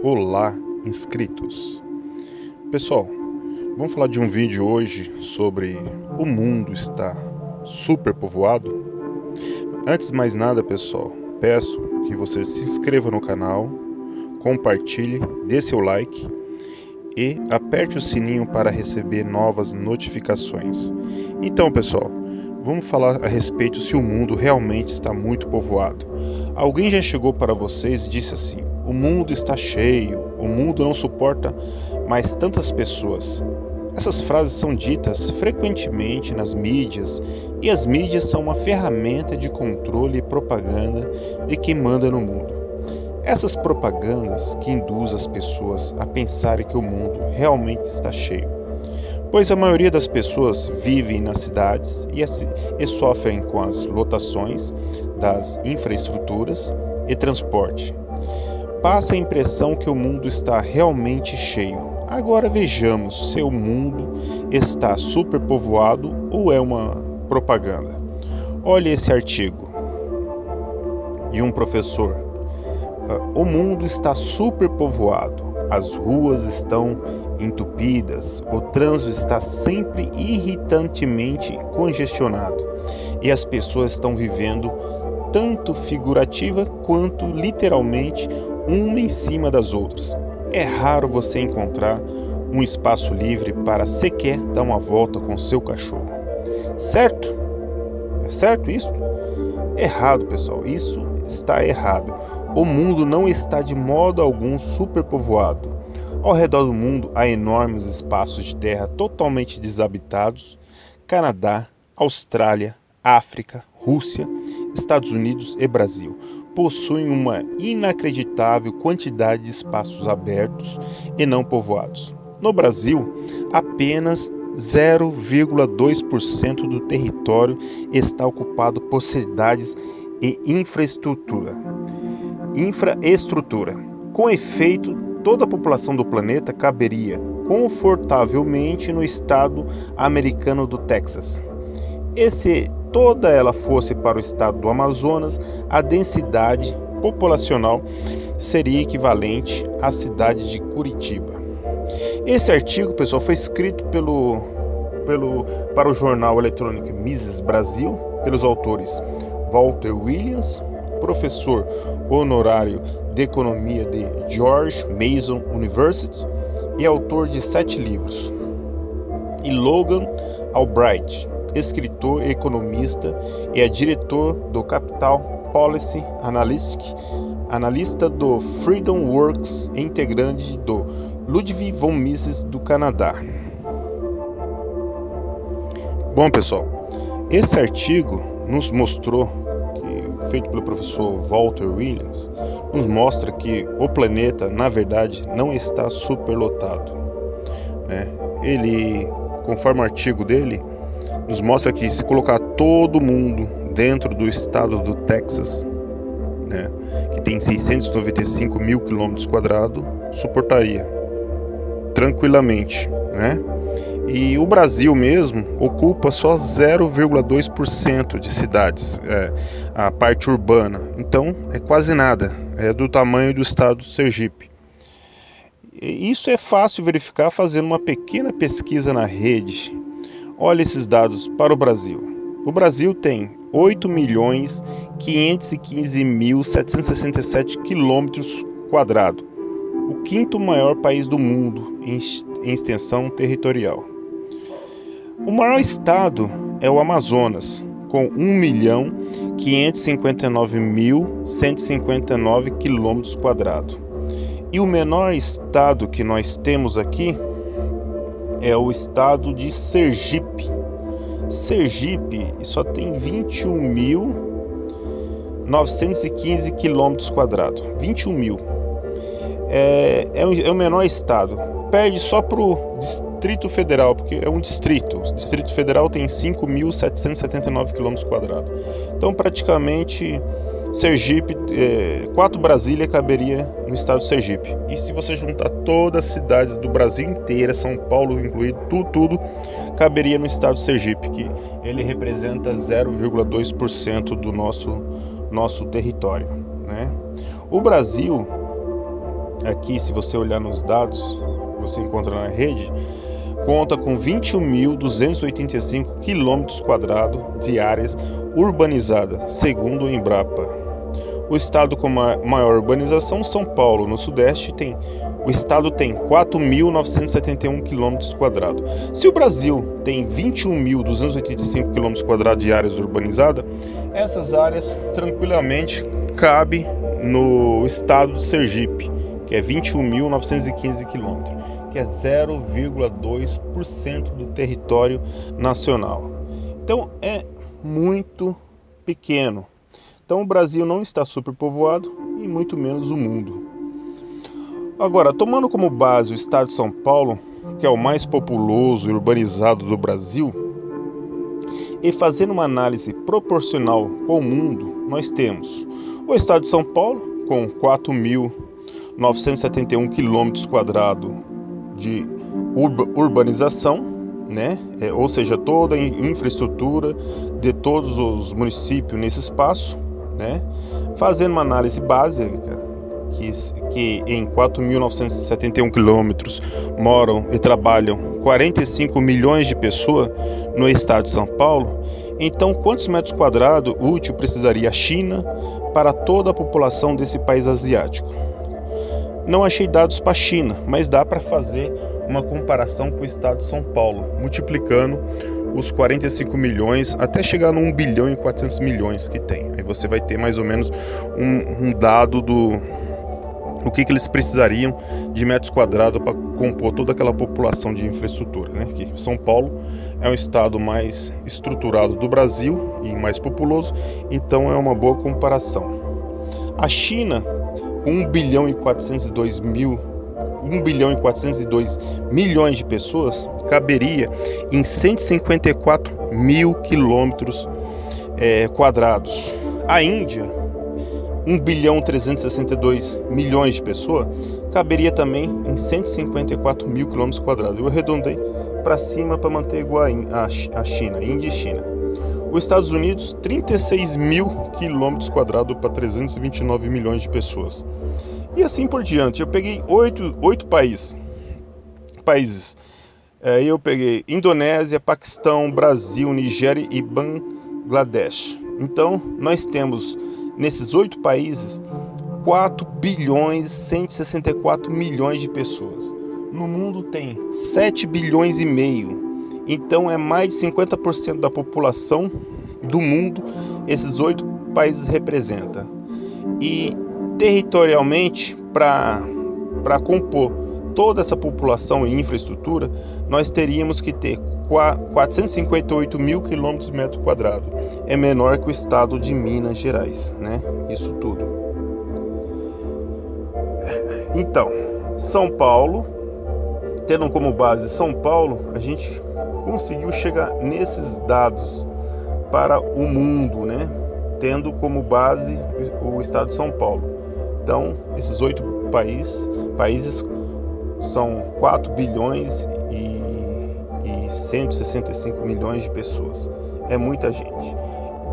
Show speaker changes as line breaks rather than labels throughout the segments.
Olá, inscritos! Pessoal, vamos falar de um vídeo hoje sobre o mundo está superpovoado? Antes de mais nada, pessoal, peço que você se inscreva no canal, compartilhe, dê seu like e aperte o sininho para receber novas notificações. Então, pessoal, vamos falar a respeito se o mundo realmente está muito povoado. Alguém já chegou para vocês e disse assim: o mundo está cheio, o mundo não suporta mais tantas pessoas. Essas frases são ditas frequentemente nas mídias, e as mídias são uma ferramenta de controle e propaganda de quem manda no mundo. Essas propagandas que induzem as pessoas a pensarem que o mundo realmente está cheio, pois a maioria das pessoas vivem nas cidades e sofrem com as lotações das infraestruturas e transporte. Passa a impressão que o mundo está realmente cheio. Agora vejamos se o mundo está superpovoado ou é uma propaganda. Olhe esse artigo de um professor. O mundo está superpovoado. As ruas estão entupidas, o trânsito está sempre irritantemente congestionado e as pessoas estão vivendo tanto figurativa quanto literalmente uma em cima das outras. É raro você encontrar um espaço livre para sequer dar uma volta com seu cachorro. Certo? É certo isso? Errado, pessoal. Isso está errado. O mundo não está de modo algum superpovoado. Ao redor do mundo há enormes espaços de terra totalmente desabitados. Canadá, Austrália, África, Rússia, Estados Unidos e Brasil possuem uma inacreditável quantidade de espaços abertos e não povoados. No Brasil, apenas 0,2% do território está ocupado por cidades e infraestrutura. Com efeito, toda a população do planeta caberia confortavelmente no estado americano do Texas. E se toda ela fosse para o estado do Amazonas, a densidade populacional seria equivalente à cidade de Curitiba. Esse artigo, pessoal, foi escrito para o jornal eletrônico Mises Brasil, pelos autores Walter Williams, professor honorário de economia de George Mason University e autor de 7 livros, e Logan Albright, escritor e economista, e é diretor do Capital Policy analista do Freedom Works e integrante do Ludwig von Mises do Canadá. Bom, pessoal, esse artigo nos mostrou, feito pelo professor Walter Williams, nos mostra que o planeta, na verdade, não está superlotado, né? Ele, conforme o artigo dele, nos mostra que se colocar todo mundo dentro do estado do Texas, né, que tem 695 mil quilômetros quadrados, suportaria tranquilamente, né? E o Brasil mesmo ocupa só 0,2% de cidades, a parte urbana. Então é quase nada, é do tamanho do estado do Sergipe. E isso é fácil verificar fazendo uma pequena pesquisa na rede. Olha esses dados para o Brasil. O Brasil tem 8.515.767 quilômetros quadrados, o quinto maior país do mundo em extensão territorial. O maior estado é o Amazonas, com 1.559.159 quilômetros quadrados. E o menor estado que nós temos aqui é o estado de Sergipe. Sergipe só tem 21.915 quilômetros quadrados. 21 mil. É o menor estado. Perde só para o Distrito Federal, porque é um distrito. O Distrito Federal tem 5.779 quilômetros quadrados. Então, praticamente, Sergipe, 4 Brasília caberia no estado de Sergipe. E se você juntar todas as cidades do Brasil inteira, São Paulo incluído, tudo caberia no estado de Sergipe, que ele representa 0,2% do nosso território, né? O Brasil aqui, se você olhar nos dados, você encontra na rede, conta com 21.285 km² de áreas urbanizadas, segundo o Embrapa. O estado com maior urbanização, São Paulo, no Sudeste, o estado tem 4.971 km². Se o Brasil tem 21.285 km² de áreas urbanizadas, essas áreas tranquilamente cabem no estado de Sergipe, que é 21.915 km, que é 0,2% do território nacional. Então é muito pequeno. Então o Brasil não está superpovoado e muito menos o mundo. Agora, tomando como base o estado de São Paulo, que é o mais populoso e urbanizado do Brasil, e fazendo uma análise proporcional com o mundo, nós temos o estado de São Paulo com 4.971 km² de urbanização, né? Ou seja, toda a infraestrutura de todos os municípios nesse espaço, né? Fazendo uma análise básica, que em 4.971 quilômetros moram e trabalham 45 milhões de pessoas no estado de São Paulo, então quantos metros quadrados útil precisaria a China para toda a população desse país asiático? Não achei dados para a China, mas dá para fazer uma comparação com o estado de São Paulo, multiplicando os 45 milhões até chegar no 1 bilhão e 400 milhões que tem. Aí você vai ter mais ou menos um dado do que eles precisariam de metros quadrados para compor toda aquela população de infraestrutura, né? Que São Paulo é o estado mais estruturado do Brasil e mais populoso, então é uma boa comparação. A China, com 1 bilhão e 402 milhões de pessoas, caberia em 154 mil quilômetros quadrados. A Índia, 1 bilhão 362 milhões de pessoas, caberia também em 154 mil quilômetros quadrados. Eu arredondei para cima para manter igual a China, Índia e China. Os Estados Unidos, 36 mil quilômetros quadrados para 329 milhões de pessoas. E assim por diante. Eu peguei 8 países. Eu peguei Indonésia, Paquistão, Brasil, Nigéria e Bangladesh. Então, nós temos nesses 8 países 4 bilhões 164 milhões de pessoas. No mundo tem 7 bilhões e meio. Então é mais de 50% da população do mundo esses 8 países representam. E territorialmente, para compor toda essa população e infraestrutura, nós teríamos que ter 458 mil quilômetros metro quadrado. É menor que o estado de Minas Gerais, né? Isso tudo. Então, São Paulo, tendo como base São Paulo, a gente conseguiu chegar nesses dados para o mundo, né? Tendo como base o estado de São Paulo. Então, esses 8 países são 4 bilhões e 165 milhões de pessoas. É muita gente.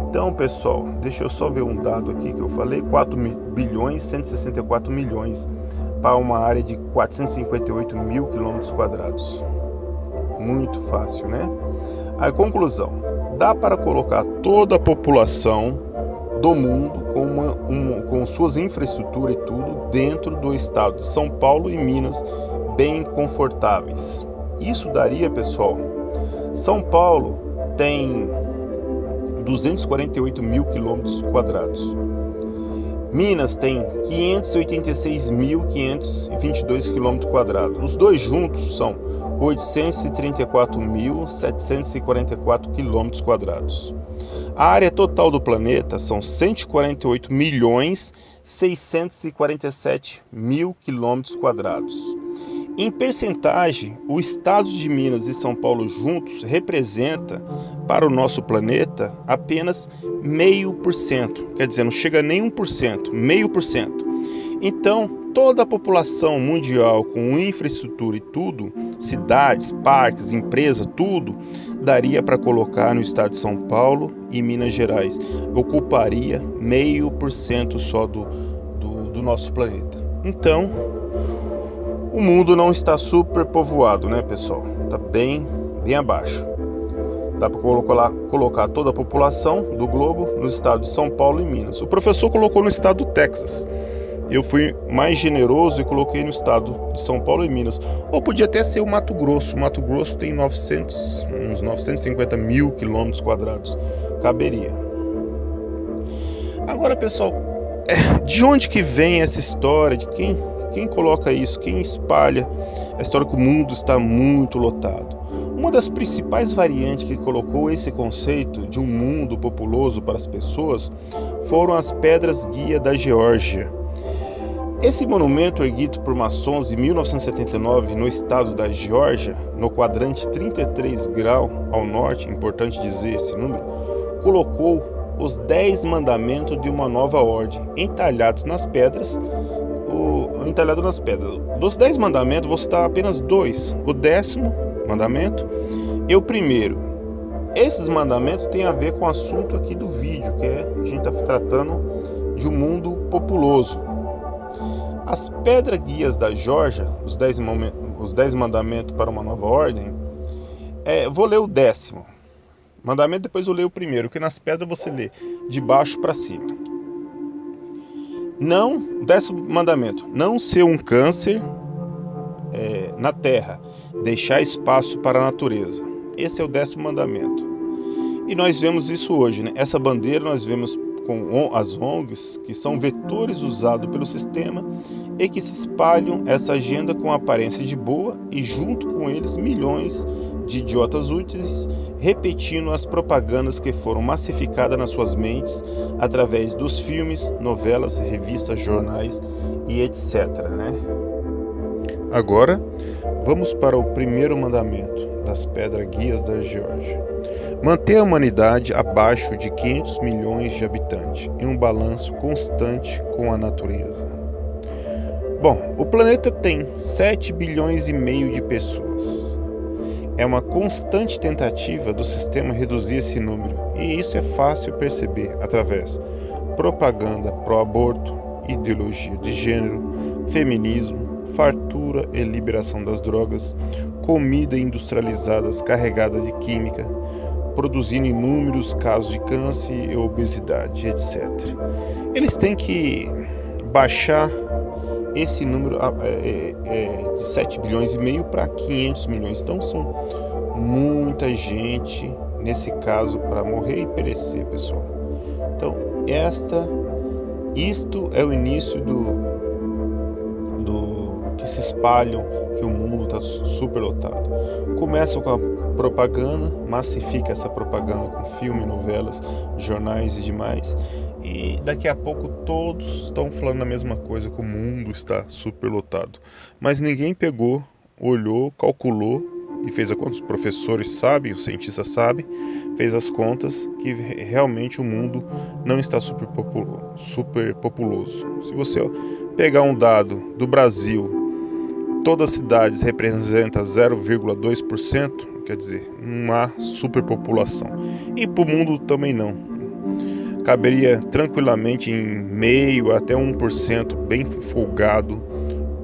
Então, pessoal, deixa eu só ver um dado aqui que eu falei. 4 bilhões e 164 milhões para uma área de 458 mil quilômetros quadrados. Muito fácil, né? A conclusão: dá para colocar toda a população do mundo com suas infraestruturas e tudo dentro do estado de São Paulo e Minas, bem confortáveis. Isso daria, pessoal, São Paulo tem 248 mil quilômetros quadrados. Minas tem 586.522 quilômetros quadrados. Os dois juntos são 834.744 quilômetros quadrados. A área total do planeta são 148.647.000 quilômetros quadrados. Em percentagem, o estado de Minas e São Paulo juntos representa para o nosso planeta apenas 0,5%. Quer dizer, não chega a nem 1%, 0,5%. Então, toda a população mundial com infraestrutura e tudo, cidades, parques, empresas, tudo, daria para colocar no estado de São Paulo e Minas Gerais. Ocuparia 0,5% só do nosso planeta. Então, O mundo não está superpovoado, né, pessoal? Está bem abaixo. Dá para colocar toda a população do globo no estado de São Paulo e Minas. O professor colocou no estado do Texas. Eu fui mais generoso e coloquei no estado de São Paulo e Minas. Ou podia até ser o Mato Grosso. O Mato Grosso tem uns 950 mil quilômetros quadrados. Caberia. Agora, pessoal, de onde que vem essa história? De quem coloca isso? Quem espalha a história que o mundo está muito lotado? Uma das principais variantes que colocou esse conceito de um mundo populoso para as pessoas foram as pedras guia da Geórgia. Esse monumento, erguido por maçons em 1979 no estado da Geórgia, no quadrante 33 graus ao norte, importante dizer esse número, colocou os 10 mandamentos de uma nova ordem entalhados nas pedras. Dos 10 mandamentos, vou citar apenas 2. O 10º mandamento e o 1º. Esses mandamentos têm a ver com o assunto aqui do vídeo, que a gente está tratando de um mundo populoso. As pedras guias da Geórgia, os 10 mandamentos para uma nova ordem, vou ler o 10º mandamento, depois eu leio o 1º, porque nas pedras você lê de baixo para cima. Não, 10º mandamento, não ser um câncer na terra, deixar espaço para a natureza. Esse é o 10º mandamento. E nós vemos isso hoje, né? Essa bandeira nós vemos com as ONGs, que são vetores usados pelo sistema e que se espalham essa agenda com aparência de boa e junto com eles milhões de idiotas úteis repetindo as propagandas que foram massificadas nas suas mentes através dos filmes, novelas, revistas, jornais e etc, né? Agora, vamos para o 1º mandamento das pedras guias da Geórgia. Manter a humanidade abaixo de 500 milhões de habitantes, em um balanço constante com a natureza. Bom, o planeta tem 7 bilhões e meio de pessoas. É uma constante tentativa do sistema reduzir esse número, e isso é fácil perceber através propaganda pró-aborto, ideologia de gênero, feminismo, fartura e liberação das drogas, comida industrializadas carregada de química, produzindo inúmeros casos de câncer e obesidade, etc. Eles têm que baixar esse número de 7 bilhões e meio para 500 milhões. Então são muita gente, nesse caso, para morrer e perecer, pessoal. Então, isto é o início do que se espalham que o mundo está superlotado. Começa com a propaganda, massifica essa propaganda com filme, novelas, jornais e demais. E daqui a pouco todos estão falando a mesma coisa, que o mundo está superlotado. Mas ninguém pegou, olhou, calculou e fez a conta. Os professores sabem, os cientistas sabem, fez as contas que realmente o mundo não está superpopuloso. Se você pegar um dado do Brasil, todas as cidades representam 0,2%, quer dizer, não há superpopulação. E para o mundo também não. Caberia tranquilamente em meio até 1%, bem folgado,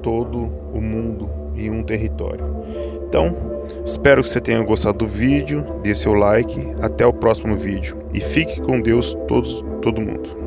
todo o mundo em um território. Então, espero que você tenha gostado do vídeo, dê seu like, até o próximo vídeo e fique com Deus todo mundo.